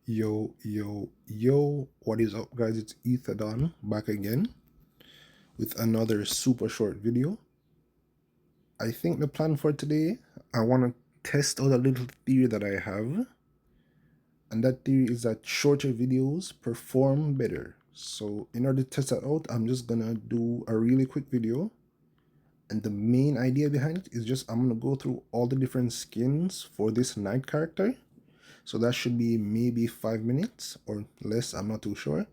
Yo, what is up, guys? It's Ethadon back again with another super short video. I think the plan for today, I want to test out a little theory that I have, and that theory is that shorter videos perform better. So, in order to test that out, I'm just gonna do a really quick video, and the main idea behind it is just I'm gonna go through all the different skins for this knight character. So that should be maybe 5 minutes or less, I'm not too sure.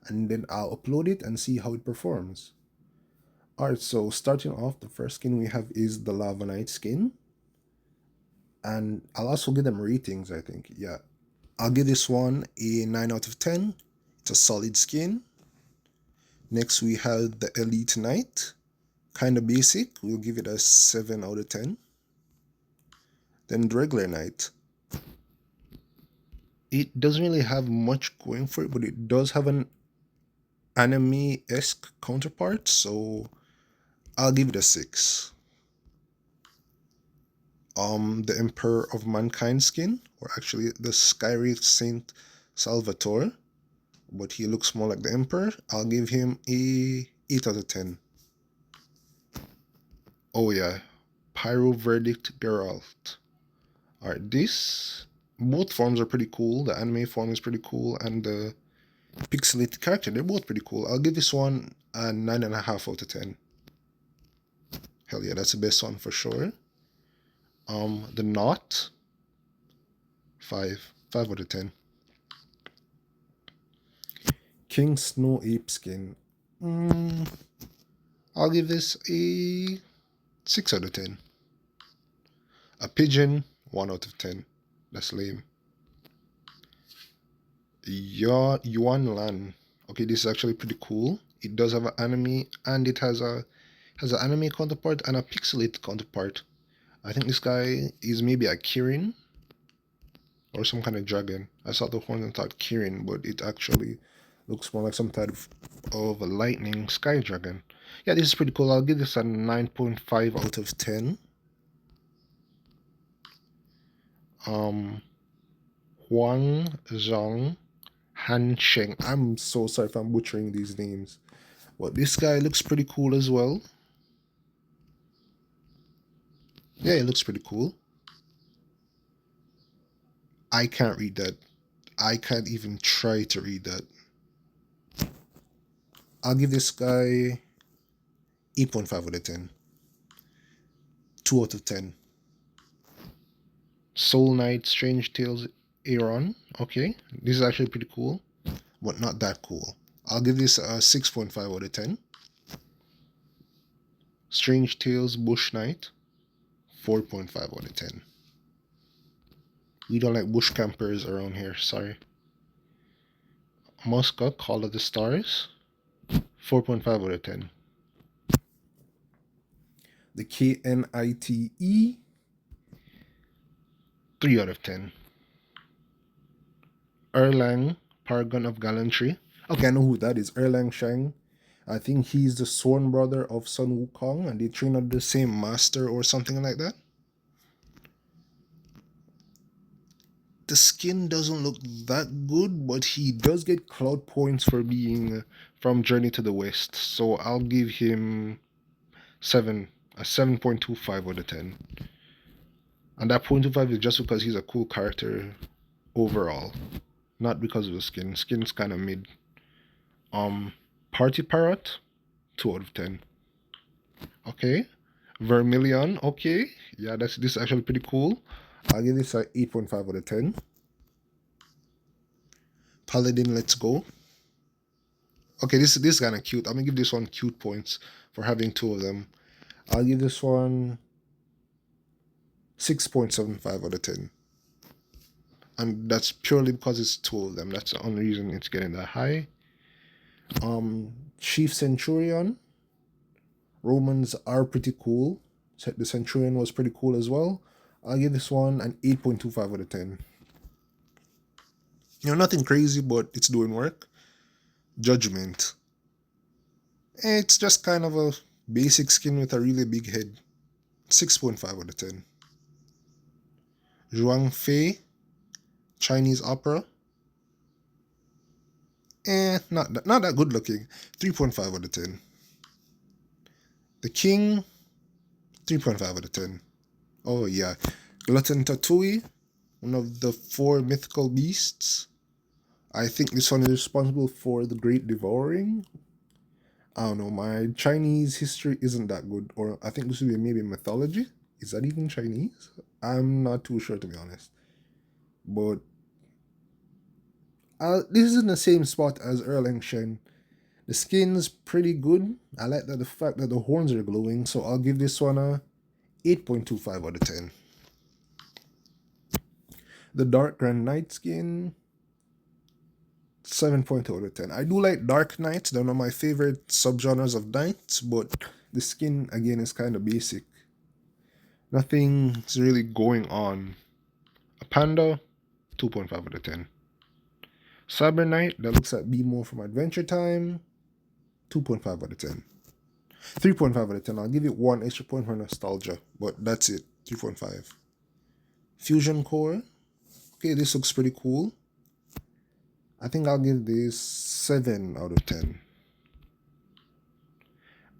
And then I'll upload it and see how it performs. Alright, so starting off, the first skin we have is the Lava Knight skin. And I'll also give them ratings, I think. Yeah. I'll give this one a 9 out of 10. It's a solid skin. Next we have the Elite Knight. Kinda basic. We'll give it a 7 out of 10. Then the regular Knight. It doesn't really have much going for it, but it does have an anime-esque counterpart, so I'll give it a 6. The Emperor of Mankind skin, or actually the Skywraith Saint Salvatore, but he looks more like the Emperor. I'll give him a 8 out of 10. Oh yeah, Pyro Verdict Geralt. Alright, both forms are pretty cool. The anime form is pretty cool, and the pixelated character, they're both pretty cool. I'll give this one a 9.5 out of 10. Hell yeah, that's the best one for sure. The Knot, 5 out of 10. King Snow Ape skin, I'll give this a 6 out of 10. A Pigeon, 1 out of 10. That's lame. Yuan Lan. Okay, this is actually pretty cool. It does have an anime, and it has an anime counterpart and a pixelated counterpart. I think this guy is maybe a Kirin or some kind of dragon. I saw the horn and thought Kirin, but it actually looks more like some type of a lightning sky dragon. Yeah, this is pretty cool. I'll give this a 9.5 out of 10. Huang Zhang Han Sheng. I'm so sorry if I'm butchering these names. But this guy looks pretty cool as well. Yeah, it looks pretty cool. I can't read that. I can't even try to read that. I'll give this guy 8.5 out of 10. 2 out of 10. Soul Knight Strange Tales Aaron. Okay, this is actually pretty cool, but not that cool. I'll give this a 6.5 out of 10. Strange Tales Bush Knight, 4.5 out of 10. We don't like bush campers around here, sorry. Muska Call of the Stars, 4.5 out of 10. The KNITE, 3 out of 10. Erlang, Paragon of Gallantry. Okay, I know who that is. Erlang Shang. I think he's the sworn brother of Sun Wukong, and they train under the same master or something like that. The skin doesn't look that good, but he does get cloud points for being from Journey to the West. So I'll give him a 7.25 out of 10. And that 0.25 is just because he's a cool character overall, not because of the skin. Skin's kind of mid. Party Parrot, 2 out of 10. Okay. Vermilion, okay. Yeah, this is actually pretty cool. I'll give this a 8.5 out of 10. Paladin, let's go. Okay, this is kind of cute. I'm gonna give this one cute points for having two of them. I'll give this one 6.75 out of 10. And that's purely because it's two of them. That's the only reason it's getting that high. Chief Centurion. Romans are pretty cool. The Centurion was pretty cool as well. I'll give this one an 8.25 out of 10. You know, nothing crazy, but it's doing work. Judgment. It's just kind of a basic skin with a really big head. 6.5 out of 10. Zhuang Fei, Chinese opera. not that good looking. 3.5 out of 10. The King, 3.5 out of 10. Oh yeah. Glutton Tatui, one of the 4 mythical beasts. I think this one is responsible for the Great Devouring. I don't know, my Chinese history isn't that good. Or I think this would be maybe mythology. Is that even Chinese? I'm not too sure, to be honest. But this is in the same spot as Erlang Shen. The skin's pretty good. I like the fact that the horns are glowing, so I'll give this one a 8.25 out of 10. The Dark Grand Knight skin, 7.2 out of 10. I do like Dark Knights. They're one of my favorite subgenres of knights, but the skin, again, is kind of basic. Nothing's really going on. A Panda, 2.5 out of 10. Cyber Knight, that looks like Bimo from Adventure Time, 2.5 out of 10. 3.5 out of 10. I'll give it 1 extra point for nostalgia, but that's it. 3.5. Fusion Core. Okay, this looks pretty cool. I think I'll give this 7 out of 10.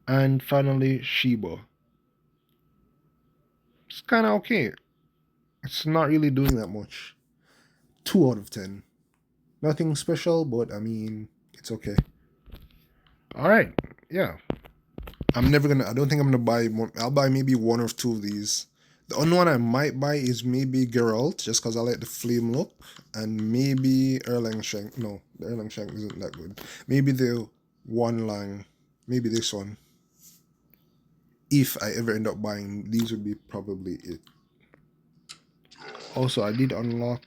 And finally, Shiba. It's kind of okay. It's not really doing that much. 2 out of 10. Nothing special, but I mean, it's okay. Alright, yeah. I don't think I'm gonna buy more. I'll buy maybe 1 or 2 of these. The only one I might buy is maybe Geralt, just because I like the flame look. And maybe Erlang Shank. No, the Erlang Shank isn't that good. Maybe the One Lang. Maybe this one. If I ever end up buying, these would be probably it. Also, I did unlock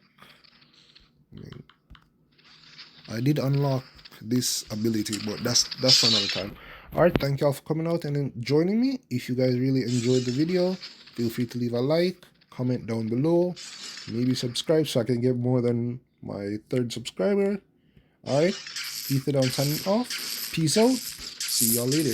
this ability, but that's for another time. Alright, thank y'all for coming out and joining me. If you guys really enjoyed the video, feel free to leave a like, comment down below, maybe subscribe so I can get more than my 3rd subscriber. Alright, Ethadon signing off. Peace out. See y'all later.